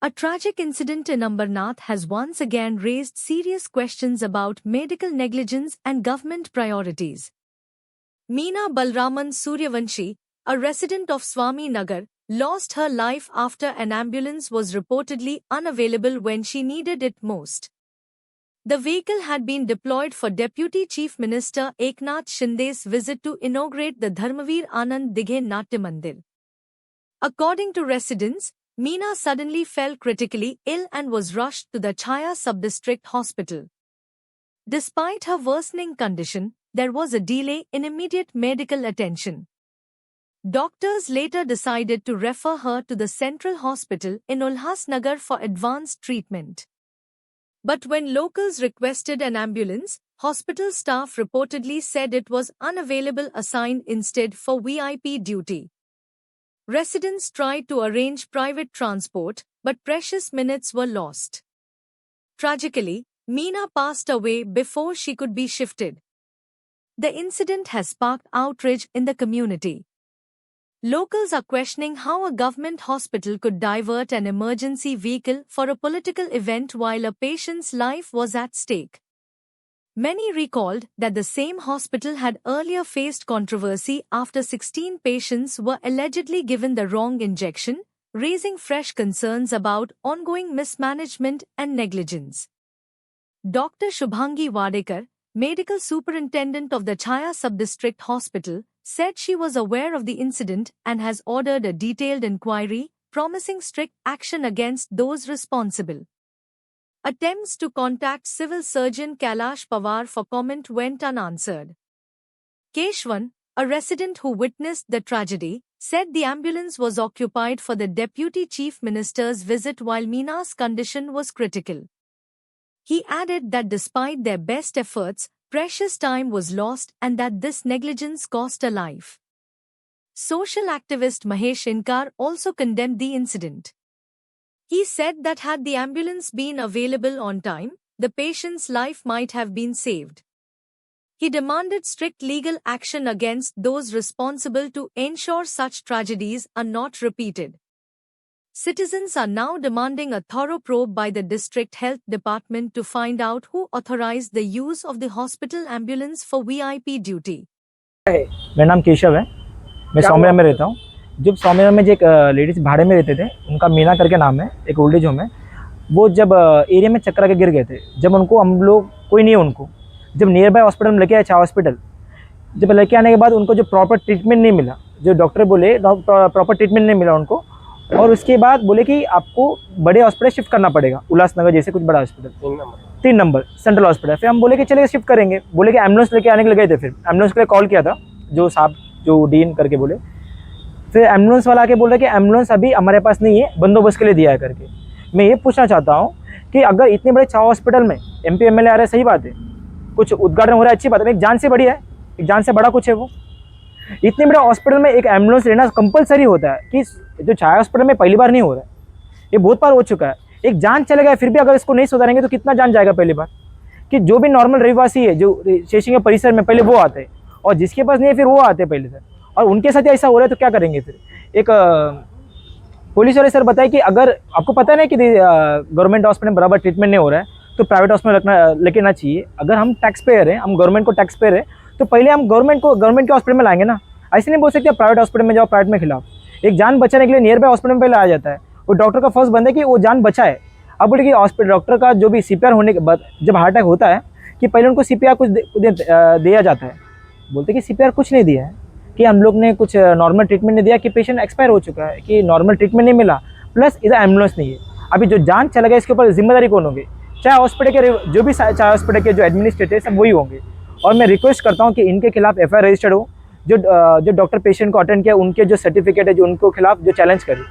A tragic incident in Ambernath has once again raised serious questions about medical negligence and government priorities. Meena Balraman Suryavanshi, a resident of Swami Nagar, lost her life after an ambulance was reportedly unavailable when she needed it most. The vehicle had been deployed for Deputy Chief Minister Eknath Shinde's visit to inaugurate the Dharmavir Anand Dighe Natya Mandir. According to residents, Meena suddenly fell critically ill and was rushed to the Chaya Sub-District Hospital. Despite her worsening condition, there was a delay in immediate medical attention. Doctors later decided to refer her to the Central Hospital in Ulhasnagar for advanced treatment. But when locals requested an ambulance, hospital staff reportedly said it was unavailable, assigned instead for VIP duty. Residents tried to arrange private transport, but precious minutes were lost. Tragically, Meena passed away before she could be shifted. The incident has sparked outrage in the community. Locals are questioning how a government hospital could divert an emergency vehicle for a political event while a patient's life was at stake. Many recalled that the same hospital had earlier faced controversy after 16 patients were allegedly given the wrong injection, raising fresh concerns about ongoing mismanagement and negligence. Dr. Shubhangi Wadekar, medical superintendent of the Chaya Sub-District Hospital, said she was aware of the incident and has ordered a detailed inquiry, promising strict action against those responsible. Attempts to contact Civil Surgeon Kailash Pawar for comment went unanswered. Keshwan, a resident who witnessed the tragedy, said the ambulance was occupied for the Deputy Chief Minister's visit while Meena's condition was critical. He added that despite their best efforts, precious time was lost and that this negligence cost a life. Social activist Mahesh Inkar also condemned the incident. He said that had the ambulance been available on time, the patient's life might have been saved. He demanded strict legal action against those responsible to ensure such tragedies are not repeated. Citizens are now demanding a thorough probe by the District Health Department to find out who authorized the use of the hospital ambulance for VIP duty. मेरा नाम केशव है, मैं सौम्या में रहता हूँ। जब सौम्या में जो एक लेडीज भाड़े में रहते थे, उनका मीना करके नाम है, एक ओल्ड एज होम है। वो जब एरिया में चक्कर आके गिर गए थे, जब उनको हम लोग कोई नहीं है उनको, जब नियर बाय हॉस्पिटल में लेके आए, छाया हॉस्पिटल, जब लेके आने के बाद उनको जो प्रॉपर ट्रीटमेंट नहीं मिला, जो डॉक्टर बोले प्रॉपर ट्रीटमेंट नहीं मिला उनको, और उसके बाद बोले कि आपको बड़े हॉस्पिटल शिफ्ट करना पड़ेगा, उल्लासनगर जैसे कुछ बड़ा हॉस्पिटल, 3 नंबर सेंट्रल हॉस्पिटल। फिर हम बोले कि चलिए शिफ्ट करेंगे, बोले कि एम्बुलेंस लेके आने के लिए गए थे। फिर एम्बुलेंस के लिए कॉल किया था, जो साहब जो डीन करके बोले, फिर एम्बुलेंस वाला आके बोल रहे कि एम्बुलेंस अभी हमारे पास नहीं है, बंदोबस्त के लिए दिया है करके। मैं ये पूछना चाहता हूँ कि अगर इतने बड़े छाव हॉस्पिटल में MP MLA आ रहे हैं, सही बात है, कुछ उद्घाटन हो रहा है, अच्छी बात है, एक जान से बड़ी है, एक जान से बड़ा कुछ है। वो इतने बड़े हॉस्पिटल में एक एम्बुलेंस लेना कंपलसरी होता है, कि जो छाया हॉस्पिटल में पहली बार नहीं हो रहा है, ये बहुत बार हो चुका है। एक जान चले गया, फिर भी अगर इसको नहीं सुधारेंगे तो कितना जान जाएगा। पहली बार कि जो भी नॉर्मल रविवासी है, जो शेषिंग परिसर में, पहले वो आते हैं, और जिसके पास नहीं है फिर वो आते हैं पहले से, और उनके साथ ऐसा हो रहा है तो क्या करेंगे। फिर एक पुलिस वाले सर बताए कि अगर आपको पता नहीं कि गवर्नमेंट हॉस्पिटल में बराबर ट्रीटमेंट नहीं हो रहा है तो प्राइवेट हॉस्पिटल लेके ना चाहिए। अगर हम टैक्स पेयर हैं, हम गवर्नमेंट को टैक्स पेयर है, तो पहले हम गवर्नमेंट के हॉस्पिटल में लाएंगे ना। ऐसे नहीं बोल सकते प्राइवेट हॉस्पिटल में जाओ, प्राइवेट में खिलाओ। एक जान बचाने के लिए नियर बाय हॉस्पिटल में पहले आ जाता है, वो डॉक्टर का फर्स्ट बंद है कि वो जान बचाए। अब बोले कि हॉस्पिटल डॉक्टर का जो भी CPR होने के बाद, जब हार्ट अटैक होता है, कि पहले उनको CPR कुछ दिया जाता है, बोलते कि CPR कुछ नहीं दिया है, कि हम लोग ने कुछ नॉर्मल ट्रीटमेंट नहीं दिया, कि पेशेंट एक्सपायर हो चुका है, कि नॉर्मल ट्रीटमेंट नहीं मिला, प्लस इधर एम्बुलेंस नहीं है। अभी जो जान चला गया इसके ऊपर जिम्मेदारी कौन होगी? चाहे हॉस्पिटल के जो भी चाहे हॉस्पिटल के जो एडमिनिस्ट्रेटर सब वही होंगे। और मैं रिक्वेस्ट करता हूँ कि इनके खिलाफ FIR रजिस्टर्ड हो, जो डॉक्टर पेशेंट को अटेंड किया उनके जो सर्टिफिकेट है, जो उनको खिलाफ जो चैलेंज करे।